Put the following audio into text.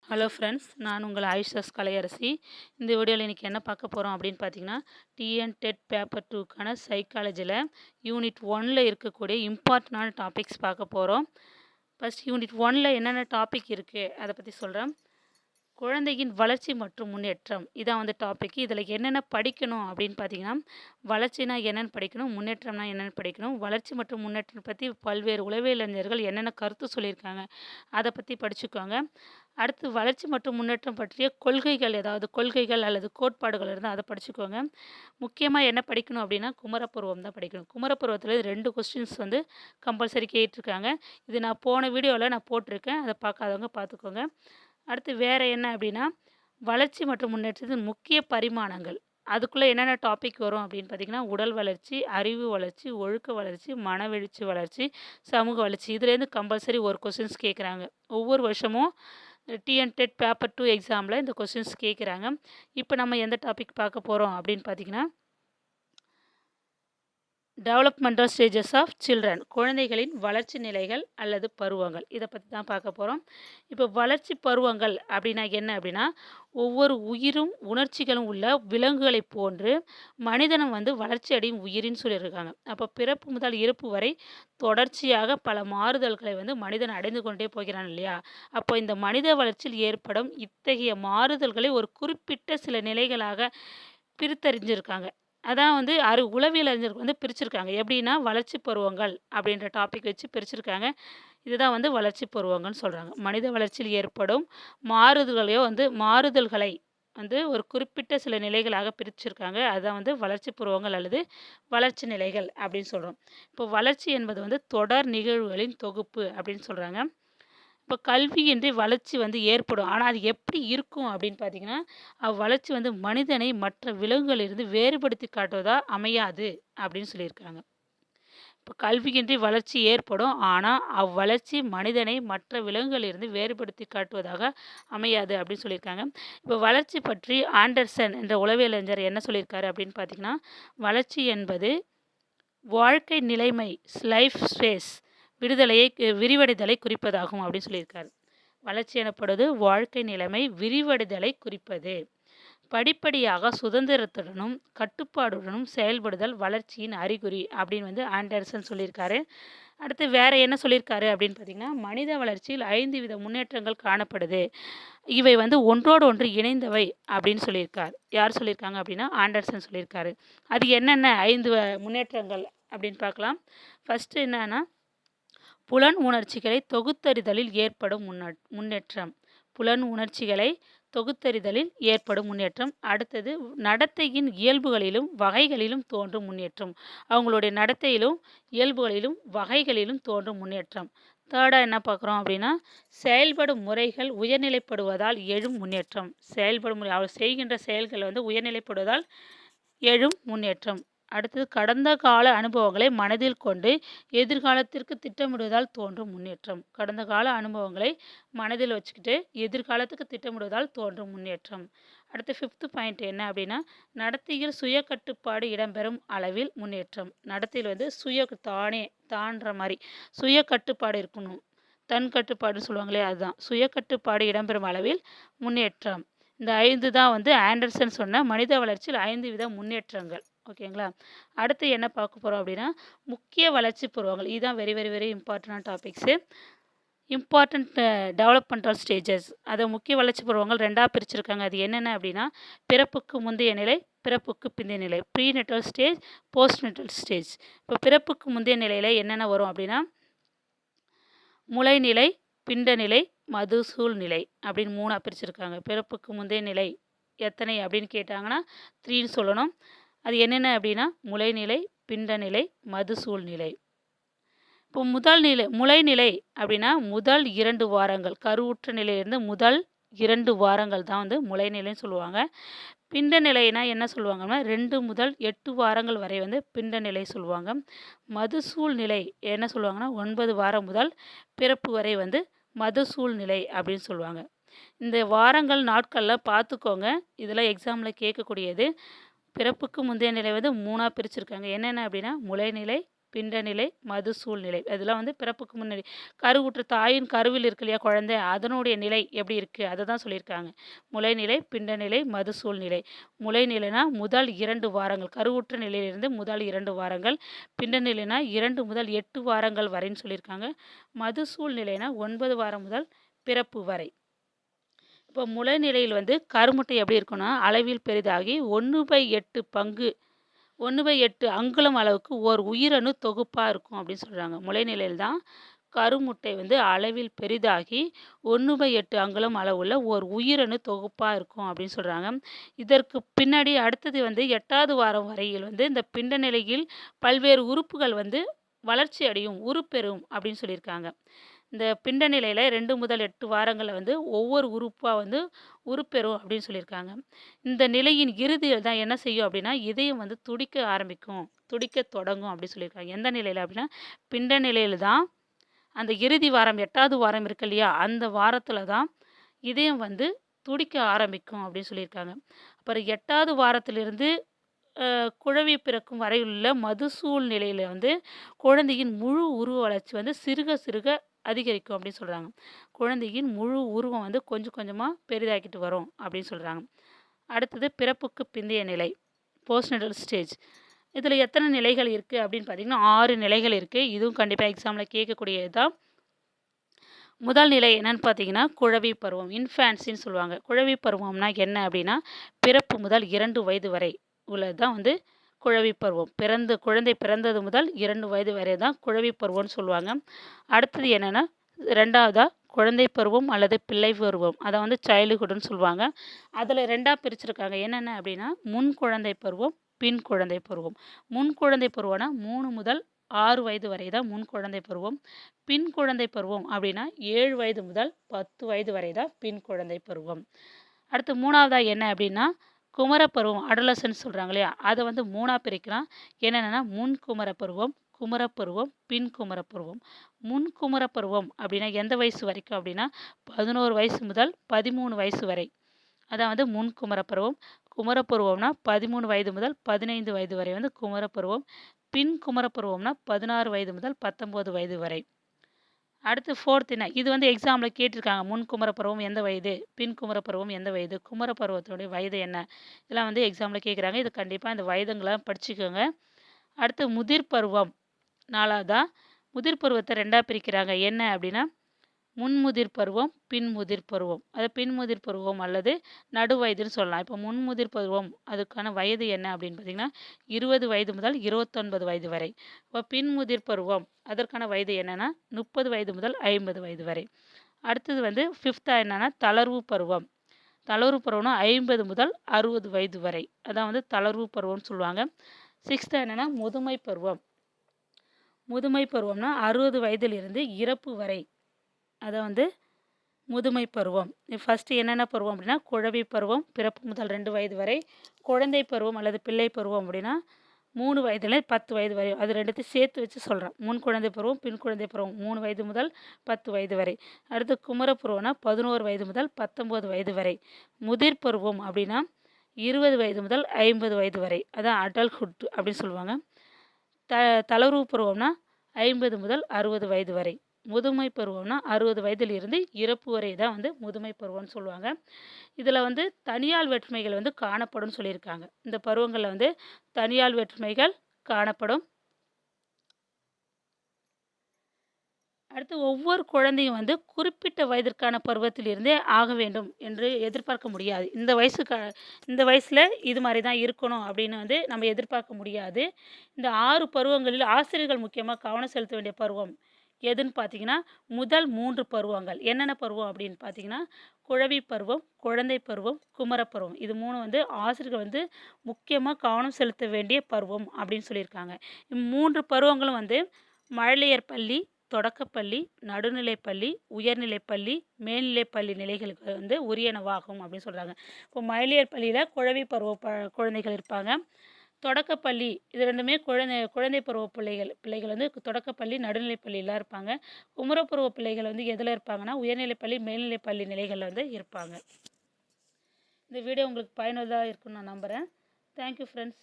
Hello friends, நான் உங்கள் ஆயிஷாஸ் கலையரசி. இந்த வீடியோவில் இன்றைக்கி என்ன பார்க்க போகிறோம் அப்படின்னு பார்த்தீங்கன்னா, டிஎன் பேப்பர் 2க்கான சைக்காலஜியில் யூனிட் 1ல் இருக்கக்கூடிய இம்பார்ட்டண்டான டாபிக்ஸ் பார்க்க போகிறோம். ஃபஸ்ட் யூனிட் 1ல் என்னென்ன டாபிக் இருக்குது அதை பற்றி சொல்கிறேன். குழந்தையின் வளர்ச்சி மற்றும் முன்னேற்றம் இதான் டாபிக். இதில் என்னென்ன படிக்கணும் அப்படின்னு பார்த்தீங்கன்னா, வளர்ச்சினா என்னென்னு படிக்கணும், முன்னேற்றம்னா என்னென்னு படிக்கணும். வளர்ச்சி மற்றும் முன்னேற்றம் பற்றி பல்வேறு உளவியலறிஞர்கள் என்னென்ன கருத்து சொல்லியிருக்காங்க அதை பற்றி படிச்சுக்கோங்க. அடுத்து வளர்ச்சி மற்றும் முன்னேற்றம் பற்றிய கொள்கைகள், ஏதாவது கொள்கைகள் அல்லது கோட்பாடுகள் இருந்தால் அதை படிச்சுக்கோங்க. முக்கியமாக என்ன படிக்கணும் அப்படின்னா, குமரப்பருவம் தான் படிக்கணும். குமரப்பருவத்தில் 2 கொஸ்டின்ஸ் கம்பல்சரி கேட்டிருக்காங்க. இது நான் போன வீடியோவில் நான் போட்டிருக்கேன், அதை பார்க்காதவங்க பார்த்துக்கோங்க. அடுத்து வேறு என்ன அப்படின்னா, வளர்ச்சி மற்றும் முன்னேற்றத்தின் முக்கிய பரிமாணங்கள். அதுக்குள்ளே என்னென்ன டாபிக் வரும் அப்படின்னு பார்த்தீங்கன்னா, உடல் வளர்ச்சி, அறிவு வளர்ச்சி, ஒழுக்க வளர்ச்சி, மனவெழுச்சி வளர்ச்சி, சமூக வளர்ச்சி. இதுலேருந்து கம்பல்சரி ஒரு கொஸ்டின்ஸ் கேட்குறாங்க. ஒவ்வொரு வருஷமும் டிஎன் பேப்பர் 2 எக்ஸாமில் இந்த கொஸ்டின்ஸ் கேட்குறாங்க. இப்போ நம்ம எந்த டாபிக் பார்க்க போகிறோம் அப்படின்னு பார்த்தீங்கன்னா, டெவலப்மெண்டல் ஸ்டேஜஸ் ஆஃப் சில்ட்ரன், குழந்தைகளின் வளர்ச்சி நிலைகள் அல்லது பருவங்கள். இதை பற்றி தான் பார்க்க போகிறோம். இப்போ வளர்ச்சி பருவங்கள் அப்படின்னா என்ன அப்படின்னா, ஒவ்வொரு உயிரும் உணர்ச்சிகளும் உள்ள விலங்குகளைப் போன்று மனிதனும் வளர்ச்சி அடையும் உயிரின்னு சொல்லியிருக்காங்க. அப்போ பிறப்பு முதல் இறப்பு வரை தொடர்ச்சியாக பல மாறுதல்களை மனிதன் அடைந்து கொண்டே போகிறான் இல்லையா? அப்போ இந்த மனித வளர்ச்சியில் ஏற்படும் இத்தகைய மாறுதல்களை ஒரு குறிப்பிட்ட சில நிலைகளாக பிரித்தறிஞ்சிருக்காங்க. அதான் உளவியல் அறிஞர்கள் பிரிச்சிருக்காங்க. எப்படின்னா, வளர்ச்சி பருவங்கள் அப்படின்ற டாபிக் வச்சு பிரிச்சிருக்காங்க. இதுதான் வளர்ச்சி பருவங்கள்னு சொல்கிறாங்க. மனித வளர்ச்சியில் ஏற்படும் மாறுதல்களையோ மாறுதல்களை ஒரு குறிப்பிட்ட சில நிலைகளாக பிரிச்சிருக்காங்க. அதுதான் வளர்ச்சி பருவங்கள் அல்லது வளர்ச்சி நிலைகள் அப்படின்னு சொல்கிறோம். இப்போ வளர்ச்சி என்பது தொடர் நிகழ்வுகளின் தொகுப்பு அப்படின்னு சொல்கிறாங்க. இப்போ கல்வியின்றி வளர்ச்சி ஏற்படும். ஆனால் அது எப்படி இருக்கும் அப்படின்னு பார்த்தீங்கன்னா, அவ்வளர்ச்சி மனிதனை மற்ற விலங்குகளிலிருந்து வேறுபடுத்தி காட்டுவதா அமையாது அப்படின்னு சொல்லியிருக்காங்க. இப்போ கல்வியின்றி வளர்ச்சி ஏற்படும். ஆனால் அவ்வளர்ச்சி மனிதனை மற்ற விலங்குகளிலிருந்து வேறுபடுத்தி காட்டுவதாக அமையாது அப்படின்னு சொல்லியிருக்காங்க. இப்போ வளர்ச்சி பற்றி ஆண்டர்சன் என்ற உளவியலறிஞர் என்ன சொல்லியிருக்காரு அப்படின்னு பார்த்தீங்கன்னா, வளர்ச்சி என்பது வாழ்க்கை நிலைமை, லைஃப் ஸ்பேஸ் விரிவடைதலை குறிப்பதாகும் அப்படின்னு சொல்லியிருக்காரு. வளர்ச்சி எனப்படுவது வாழ்க்கை நிலைமை விரிவடைதலை குறிப்பது. படிப்படியாக சுதந்திரத்துடனும் கட்டுப்பாடுடனும் செயல்படுதல் வளர்ச்சியின் அறிகுறி அப்படின்னு ஆண்டர்சன் சொல்லியிருக்காரு. அடுத்து வேற என்ன சொல்லியிருக்காரு அப்படின்னு பார்த்தீங்கன்னா, மனித வளர்ச்சியில் 5 வித முன்னேற்றங்கள் காணப்படுது. இவை ஒன்றோடு ஒன்று இணைந்தவை அப்படின்னு சொல்லியிருக்கார். யார் சொல்லியிருக்காங்க அப்படின்னா, ஆண்டர்சன் சொல்லியிருக்காரு. அது என்னென்ன 5 முன்னேற்றங்கள் அப்படின்னு பார்க்கலாம். ஃபஸ்ட்டு என்னன்னா, புலன் உணர்ச்சிகளை தொகுத்தறிதலில் ஏற்படும் முன்னேற்றம். புலன் உணர்ச்சிகளை தொகுத்தறிதலில் ஏற்படும் முன்னேற்றம். அடுத்தது, நடத்தையின் இயல்புகளிலும் வகைகளிலும் தோன்றும் முன்னேற்றம். அவங்களுடைய நடத்தையிலும் இயல்புகளிலும் வகைகளிலும் தோன்றும் முன்னேற்றம். தேர்டாக என்ன பார்க்குறோம் அப்படின்னா, செயல்படும் முறைகள் உயர்நிலைப்படுவதால் எழும் முன்னேற்றம். செயல்படும் முறை, அவர் செய்கின்ற செயல்கள் உயர்நிலைப்படுவதால் எழும் முன்னேற்றம். அடுத்தது, கடந்த கால அனுபவங்களை மனதில் கொண்டு எதிர்காலத்திற்கு திட்டமிடுவதால் தோன்றும் முன்னேற்றம். கடந்த கால அனுபவங்களை மனதில் வச்சுக்கிட்டு எதிர்காலத்துக்கு திட்டமிடுவதால் தோன்றும் முன்னேற்றம். அடுத்து 5th பாயிண்ட் என்ன அப்படின்னா, நடத்தையில் சுய கட்டுப்பாடு இடம்பெறும் அளவில் முன்னேற்றம். நடத்தையில் தான்ற மாதிரி சுய கட்டுப்பாடு இருக்கணும். தன் கட்டுப்பாடுன்னு சொல்லுவாங்களே, அதுதான் சுய கட்டுப்பாடு இடம்பெறும் அளவில் முன்னேற்றம். இந்த 5 தான் ஆண்டர்சன் சொன்ன மனித வளர்ச்சியில் 5 வித முன்னேற்றங்கள். ஓகேங்களா? அடுத்து என்ன பார்க்க போகிறோம் அப்படின்னா, முக்கிய வளர்ச்சி பருவங்கள். இதுதான் வெரி வெரி வெரி இம்பார்ட்டண்டான டாபிக்ஸு. இம்பார்ட்டண்ட் டெவலப்மெண்டல் ஸ்டேஜஸ், அதை முக்கிய வளர்ச்சி பருவங்கள் 2ஆக பிரிச்சிருக்காங்க. அது என்னென்ன அப்படின்னா, பிறப்புக்கு முந்தைய நிலை, பிறப்புக்கு பிந்தைய நிலை, ப்ரீநெட்டல் ஸ்டேஜ், போஸ்ட்நெட்டல் ஸ்டேஜ். இப்போ பிறப்புக்கு முந்தைய நிலையில் என்னென்ன வரும் அப்படின்னா, முளைநிலை, பிண்டநிலை, மதுசூல் நிலை அப்படின்னு 3ஆக பிரிச்சிருக்காங்க. பிறப்புக்கு முந்தைய நிலை எத்தனை அப்படின்னு கேட்டாங்கன்னா 3ன்னு சொல்லணும். அது என்னென்ன அப்படின்னா, முளைநிலை, பிண்டநிலை, மதுசூல் நிலை. இப்போ முளைநிலை அப்படின்னா முதல் 2 வாரங்கள், கருவுற்ற நிலையிலிருந்து முதல் 2 வாரங்கள் தான் முளைநிலைன்னு சொல்லுவாங்க. பிண்ட நிலைனா என்ன சொல்லுவாங்கன்னா, 2 முதல் 8 வாரங்கள் வரை பிண்டநிலை சொல்லுவாங்க. மதுசூல் நிலை என்ன சொல்லுவாங்கன்னா, 9 வாரம் முதல் பிறப்பு வரை மதுசூல் நிலை அப்படின்னு சொல்லுவாங்க. இந்த வாரங்கள் நாட்கள்லாம் பார்த்துக்கோங்க. இதெல்லாம் எக்ஸாமில் கேட்கக்கூடியது. பிறப்புக்கு முந்தைய நிலை 3ஆக பிரிச்சிருக்காங்க. என்னென்ன அப்படின்னா, முளைநிலை, பிண்டநிலை, மது சூழ்நிலை. இதெல்லாம் வந்து பிறப்புக்கு முன்னாடி கருவுற்ற தாயின் கருவில் இருக்கு இல்லையா குழந்தை, அதனுடைய நிலை எப்படி இருக்குது அதை தான் சொல்லியிருக்காங்க. முளைநிலை, பிண்டநிலை, மது சூழ்நிலை. முளைநிலைனா முதல் 2 வாரங்கள், கருவுற்ற நிலையிலிருந்து முதல் 2 வாரங்கள். பிண்டநிலைனா 2 முதல் 8 வாரங்கள் வரைன்னு சொல்லியிருக்காங்க. மது சூழ்நிலைனா 9 வாரம் முதல் பிறப்பு வரை. இப்போ முளைநிலையில் வந்து கருமுட்டை எப்படி இருக்குன்னா அளவில் பெரிதாகி 1/8 பங்கு 1/8 அங்குலம் அளவுக்கு ஓர் உயிரணு தொகுப்பாக இருக்கும் அப்படின்னு சொல்கிறாங்க. முளைநிலையில் தான் கருமுட்டை வந்து அளவில் பெரிதாகி 1/8 அங்குலம் அளவுள்ள ஓர் உயிரணு தொகுப்பாக இருக்கும் அப்படின்னு சொல்கிறாங்க. இதற்கு பின்னாடி அடுத்தது வந்து 8வது வாரம் வரையில் வந்து இந்த பிண்ட நிலையில் பல்வேறு உறுப்புகள் வந்து வளர்ச்சி அடையும், உருப்பெறும் அப்படின்னு சொல்லியிருக்காங்க. இந்த பிண்ட நிலையில் 2 முதல் 8 வாரங்களில் வந்து ஒவ்வொரு உறுப்பாக வந்து உருப்பெறும் அப்படின்னு சொல்லியிருக்காங்க. இந்த நிலையின் இறுதியில் தான் என்ன செய்யும் அப்படின்னா இதயம் வந்து துடிக்க ஆரம்பிக்கும், துடிக்க தொடங்கும் அப்படின்னு சொல்லியிருக்காங்க. எந்த நிலையில் அப்படின்னா பிண்ட நிலையில் தான் அந்த இறுதி வாரம் 8வது வாரம் இருக்கு இல்லையா, அந்த வாரத்தில் தான் இதயம் வந்து துடிக்க ஆரம்பிக்கும் அப்படின்னு சொல்லியிருக்காங்க. அப்புறம் 8வது வாரத்திலிருந்து குழவி பிறக்கும் வரையுள்ள மதுசூழ் நிலையில் வந்து குழந்தையின் முழு உருவ வளர்ச்சி வந்து சிறுக சிறுக அதிகரிக்கும் அப்படின்னு சொல்கிறாங்க. குழந்தையின் முழு உருவம் வந்து கொஞ்சம் கொஞ்சமாக பெரிதாக்கிட்டு வரும் அப்படின்னு சொல்கிறாங்க. அடுத்தது பிறப்புக்கு பிந்தைய நிலை, போஸ்ட்நேட்டல் ஸ்டேஜ். இதில் எத்தனை நிலைகள் இருக்குது அப்படின்னு பார்த்தீங்கன்னா 6 நிலைகள் இருக்குது. இதுவும் கண்டிப்பாக எக்ஸாமில் கேட்கக்கூடியது தான். முதல் நிலை என்னன்னு பார்த்தீங்கன்னா குழவி பருவம், இன்ஃபான்சின்னு சொல்லுவாங்க. குழவி பருவம்னா என்ன அப்படின்னா பிறப்பு முதல் 2 வயது வரை உள்ளது தான் வந்து குழவி பருவம். குழந்தை பிறந்தது முதல் 2 வயது வரை தான் குழவி பருவம்னு சொல்லுவாங்க. அடுத்தது என்னென்னா 2வதா குழந்தை பருவம் அல்லது பிள்ளை பருவம், அதை வந்து சைல்டுஹுட்னு சொல்லுவாங்க. அதில் 2ஆக பிரிச்சிருக்காங்க. என்னென்ன அப்படின்னா முன் குழந்தை பருவம், பின் குழந்தை பருவம். முன் குழந்தை பருவம்னா 3 முதல் 6 வயது வரை தான் முன் குழந்தை பருவம். பின் குழந்தை பருவம் அப்படின்னா 7 வயது முதல் 10 வயது வரை தான் பின் குழந்தை பருவம். அடுத்து 3வதா என்ன அப்படின்னா குமரப்பருவம், அடலசன்ஸ் சொல்கிறாங்க இல்லையா, அதை வந்து 3ஆக பிரிக்கலாம். என்னென்னா முன் குமரப்பருவம், குமரப்பருவம், பின் குமரப்பருவம். முன் குமரப்பருவம் அப்படின்னா எந்த வயசு வரைக்கும் அப்படின்னா 11 வயசு முதல் 13 வயசு வரை, அதான் வந்து முன் குமரப்பருவம். குமரப்பருவம்னா 13 வயது முதல் 15 வயது வரை வந்து குமரப்பருவம். பின் குமரப்பருவம்னா 16 வயது முதல் 19 வயது வரை. அடுத்து 4th என்ன, இது வந்து எக்ஸாமில் கேட்டிருக்காங்க. முன் குமரப்பருவம் எந்த வயது, பின் குமரப்பருவம் எந்த வயது, குமரப்பருவத்தினுடைய வயது என்ன, இதெல்லாம் வந்து எக்ஸாமில் கேட்குறாங்க. இது கண்டிப்பாக இந்த வயதுங்களை படிச்சுக்கோங்க. அடுத்து முதிர் பருவம் 4வதா. முதிர் பருவத்தை 2ஆக பிரிக்கிறாங்க. என்ன அப்படின்னா முன்முதிர் பருவம், பின்முதிர் பருவம். அது பின்முதிர் பருவம் அல்லது நடுவயதுன்னு சொல்லலாம். இப்போ முன்முதிர் பருவம் அதுக்கான வயது என்ன அப்படின்னு பார்த்தீங்கன்னா 20 வயது முதல் 29 வயது வரை. இப்போ பின்முதிர் பருவம் அதற்கான வயது என்னென்னா 30 வயது முதல் 50 வயது வரை. அடுத்தது வந்து 5th என்னென்னா தளர்வு பருவம். தளர்வு பருவம்னா 50 முதல் 60 வயது வரை, அதான் வந்து தளர்வு பருவம்னு சொல்லுவாங்க. 6th என்னென்னா முதுமை பருவம். முதுமை பருவம்னா 60 வயதிலிருந்து இறப்பு வரை, அதை வந்து முதுமை பருவம். ஃபஸ்ட்டு என்னென்ன பருவம் அப்படின்னா குழவி பருவம், பிறப்பு முதல் 2 வயது வரை. குழந்தை பருவம் அல்லது பிள்ளை பருவம் அப்படின்னா 3 வயதுல 10 வயது வரை. அது 2த்தையும் சேர்த்து வச்சு சொல்கிறேன். முன் குழந்தை பருவம், பின் குழந்தை பருவம் 3 வயது முதல் 10 வயது வரை. அடுத்து குமரப்பருவம்னா 11 வயது முதல் 19 வயது வரை. முதிர் பருவம் அப்படின்னா 20 வயது முதல் 50 வயது வரை, அதான் அடல்ட்ஹுட் அப்படின்னு சொல்லுவாங்க. தளர்வு பருவம்னா 50 முதல் 60 வயது வரை. முதுமை பருவம்னா 60 வயதிலிருந்து இறப்பு வரை தான் வந்து முதுமை பருவம்னு சொல்லுவாங்க. இதில் வந்து தனியால் வேற்றுமைகள் வந்து காணப்படும் சொல்லியிருக்காங்க. இந்த பருவங்களில் வந்து தனியால் வேற்றுமைகள் காணப்படும். அடுத்து ஒவ்வொரு குழந்தையும் வந்து குறிப்பிட்ட வயதிற்கான பருவத்திலிருந்தே ஆக வேண்டும் என்று எதிர்பார்க்க முடியாது. இந்த வயசில் இது மாதிரி தான் இருக்கணும் அப்படின்னு வந்து நம்ம எதிர்பார்க்க முடியாது. இந்த 6 பருவங்களில் ஆசிரியர்கள் முக்கியமாக கவனம் செலுத்த வேண்டிய பருவம் எதுன்னு பார்த்தீங்கன்னா முதல் 3 பருவங்கள். என்னென்ன பருவம் அப்படின்னு பார்த்தீங்கன்னா குழவி பருவம், குழந்தை பருவம், குமரப்பருவம். இது 3 வந்து ஆசிரியர்கள் வந்து முக்கியமாக கவனம் செலுத்த வேண்டிய பருவம் அப்படின்னு சொல்லியிருக்காங்க. 3 பருவங்களும் வந்து மழலையர் பள்ளி, தொடக்கப்பள்ளி, நடுநிலைப்பள்ளி, உயர்நிலைப்பள்ளி, மேல்நிலைப்பள்ளி நிலைகளுக்கு வந்து உரியனவாகும் அப்படின்னு சொல்கிறாங்க. இப்போ மழலையர் பள்ளியில் குழவி பருவ குழந்தைகள் இருப்பாங்க. தொடக்கப்பள்ளி இது 2மே குழந்தை பருவ பிள்ளைகள் வந்து தொடக்கப்பள்ளி, நடுநிலைப்பள்ளியெலாம் இருப்பாங்க. குமரப்பருவ பிள்ளைகள் வந்து எதில் இருப்பாங்கன்னா உயர்நிலைப்பள்ளி, மேல்நிலைப்பள்ளி நிலைகளில் வந்து இருப்பாங்க. இந்த வீடியோ உங்களுக்கு பயனுள்ளதாக இருக்குன்னு நான் நம்புகிறேன். Thank you friends.